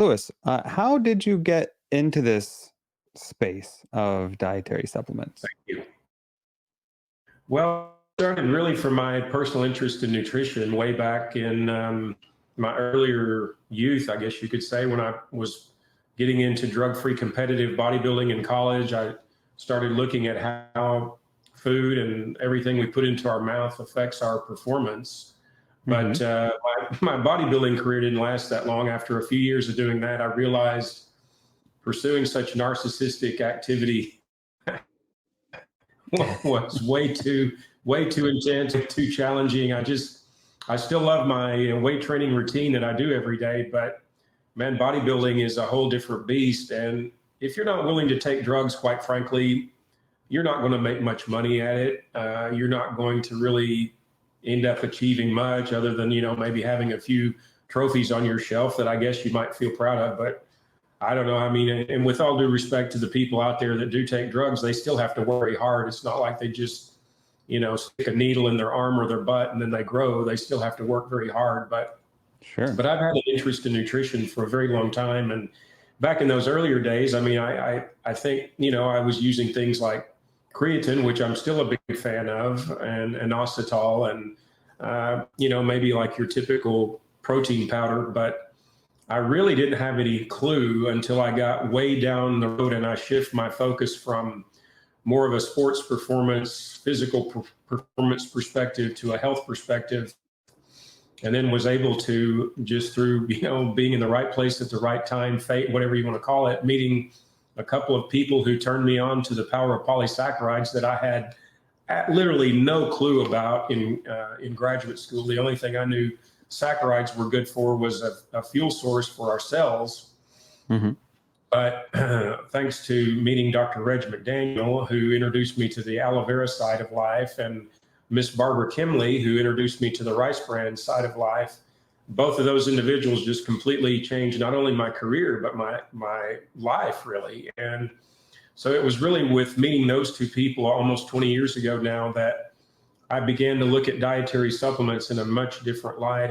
Lewis, how did you get into this space of dietary supplements? Thank you. Well, it started really from my personal interest in nutrition way back in my earlier youth, I guess you could say, when I was getting into drug-free competitive bodybuilding in college. I started looking at how food and everything we put into our mouth affects our performance. Hmm. But my bodybuilding career didn't last that long. After a few years of doing that, I realized pursuing such narcissistic activity was way too intense, too challenging. I still love my weight training routine that I do every day, but man, bodybuilding is a whole different beast. And if you're not willing to take drugs, quite frankly, you're not going to make much money at it. You're not going to really end up achieving much other than, maybe having a few trophies on your shelf that I guess you might feel proud of. But I don't know. I mean, and with all due respect to the people out there that do take drugs, they still have to work very hard. It's not like they just, stick a needle in their arm or their butt and then they grow. They still have to work very hard. Sure. But I've had an interest in nutrition for a very long time. And back in those earlier days, I mean, I think, I was using things like creatine, which I'm still a big fan of, and inositol, and, maybe like your typical protein powder. But I really didn't have any clue until I got way down the road and I shift my focus from more of a sports performance, physical performance perspective to a health perspective. And then was able to, just through, being in the right place at the right time, fate, whatever you want to call it, meeting a couple of people who turned me on to the power of polysaccharides that I had literally no clue about in graduate school. The only thing I knew saccharides were good for was a fuel source for our cells. Hmm. But thanks to meeting Dr. Reg McDaniel, who introduced me to the aloe vera side of life, and Miss Barbara Kimley, who introduced me to the rice bran side of life, both of those individuals just completely changed not only my career, but my life, really. And so it was really with meeting those two people almost 20 years ago now that I began to look at dietary supplements in a much different light.